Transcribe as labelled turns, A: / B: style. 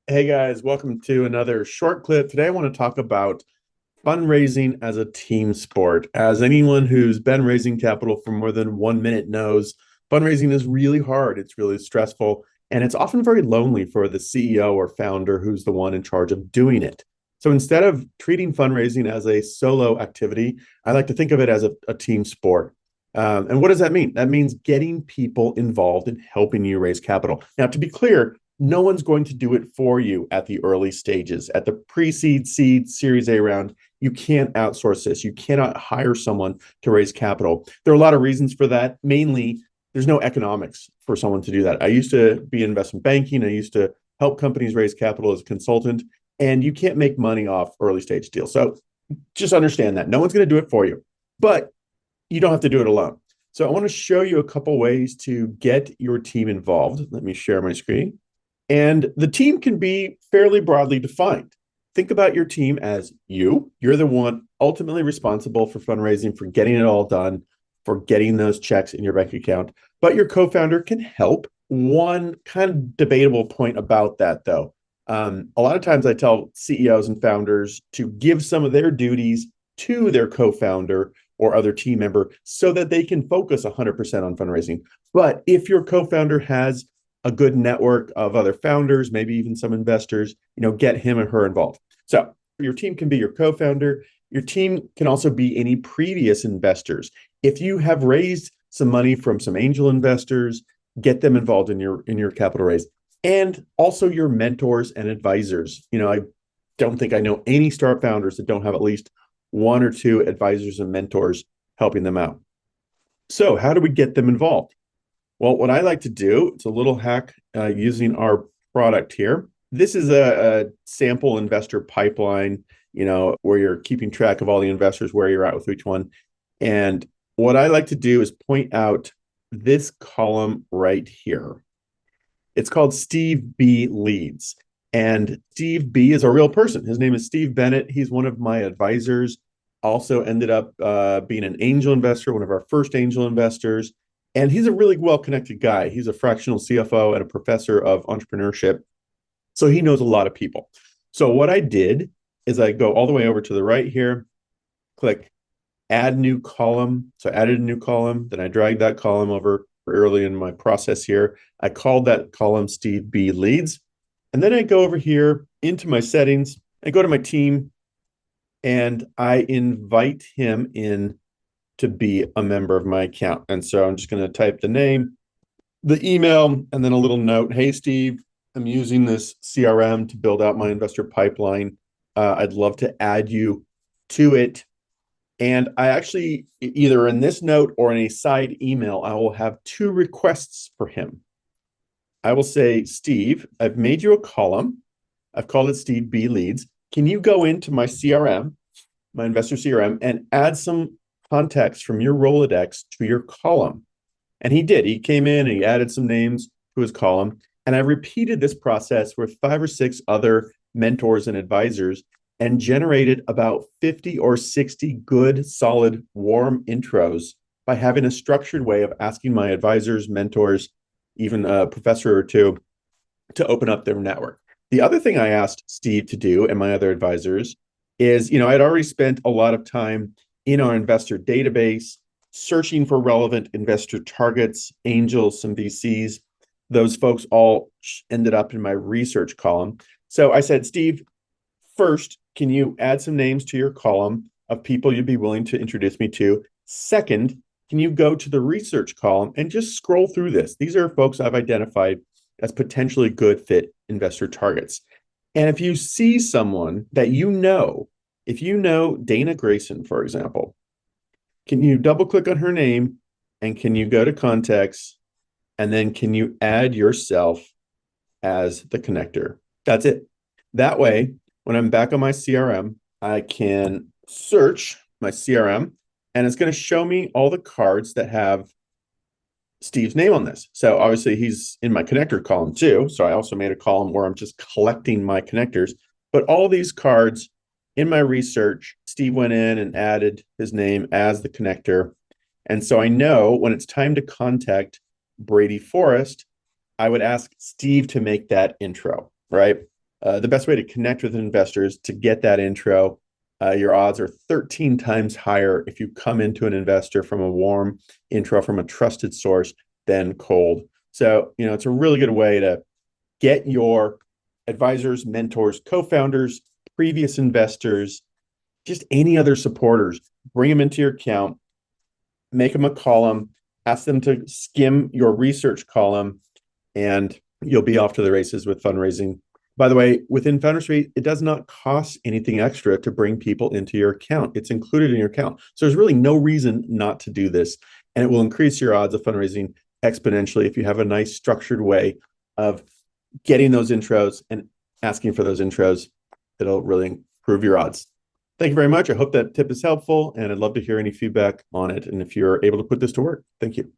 A: Hey guys, welcome to another short clip. Today I want to talk about fundraising as a team sport. As anyone who's been raising capital for more than 1 minute knows, fundraising is really hard. It's really stressful, and it's often very lonely for the CEO or founder who's the one in charge of doing it. So instead of treating fundraising as a solo activity, I like to think of it as a team sport. And what does that mean? That means getting people involved in helping you raise capital. Now, to be clear, no one's going to do it for you at the early stages. At the pre-seed, seed, Series A round, you can't outsource this. You cannot hire someone to raise capital. There are a lot of reasons for that. Mainly, there's no economics for someone to do that. I used to be in investment banking. I used to help companies raise capital as a consultant, and you can't make money off early stage deals. So just understand that. No one's going to do it for you, but you don't have to do it alone. So I want to show you a couple ways to get your team involved. Let me share my screen. And the team can be fairly broadly defined. Think about your team as you. You're the one ultimately responsible for fundraising, for getting it all done, for getting those checks in your bank account. But your co-founder can help. One kind of debatable point about that, though. A lot of times I tell CEOs and founders to give some of their duties to their co-founder or other team member so that they can focus 100% on fundraising. But if your co-founder has a good network of other founders, maybe even some investors, get him or her involved. So your team can be your co-founder. Your team can also be any previous investors. If you have raised some money from some angel investors, get them involved in your capital raise. And also your mentors and advisors. I don't think I know any startup founders that don't have at least one or two advisors and mentors helping them out. So how do we get them involved? Well, what I like to do, it's a little hack using our product here. This is a sample investor pipeline, where you're keeping track of all the investors, where you're at with each one. And what I like to do is point out this column right here. It's called Steve B Leads. And Steve B is a real person. His name is Steve Bennett. He's one of my advisors. Also ended up being an angel investor, one of our first angel investors. And he's a really well-connected guy. He's a fractional CFO and a professor of entrepreneurship. So he knows a lot of people. So what I did is I go all the way over to the right here, click add new column. So I added a new column. Then I dragged that column over early in my process here. I called that column Steve B Leads. And then I go over here into my settings. I go to my team and I invite him in to be a member of my account. And so I'm just going to type the name, the email, and then a little note. Hey, Steve, I'm using this CRM to build out my investor pipeline. I'd love to add you to it. And I actually, either in this note or in a side email, I will have two requests for him. I will say, Steve, I've made you a column. I've called it Steve B Leads. Can you go into my CRM, my investor CRM, and add some context from your Rolodex to your column? And he did. He came in and he added some names to his column. And I repeated this process with 5 or 6 other mentors and advisors and generated about 50 or 60 good, solid, warm intros by having a structured way of asking my advisors, mentors, even a professor or two to open up their network. The other thing I asked Steve to do and my other advisors is, I'd already spent a lot of time in our investor database, searching for relevant investor targets, angels, some VCs. Those folks all ended up in my research column. So I said, Steve, first, can you add some names to your column of people you'd be willing to introduce me to? Second, can you go to the research column and just scroll through this? These are folks I've identified as potentially good fit investor targets. And if you see someone that if you know Dana Grayson, for example, can you double click on her name and can you go to contacts and then can you add yourself as the connector? That's it. That way, when I'm back on my CRM, I can search my CRM and it's going to show me all the cards that have Steve's name on this. So obviously he's in my connector column too. So I also made a column where I'm just collecting my connectors, but all these cards in my research, Steve went in and added his name as the connector. And so I know when it's time to contact Brady Forrest, I would ask Steve to make that intro, right? The best way to connect with investors to get that intro, your odds are 13 times higher if you come into an investor from a warm intro from a trusted source than cold. So, it's a really good way to get your advisors, mentors, co-founders, previous investors, just any other supporters, bring them into your account, make them a column, ask them to skim your research column, and you'll be off to the races with fundraising. By the way, within Founders it does not cost anything extra to bring people into your account. It's included in your account. So there's really no reason not to do this. And it will increase your odds of fundraising exponentially if you have a nice structured way of getting those intros and asking for those intros. It'll really improve your odds. Thank you very much. I hope that tip is helpful, and I'd love to hear any feedback on it and if you're able to put this to work. Thank you.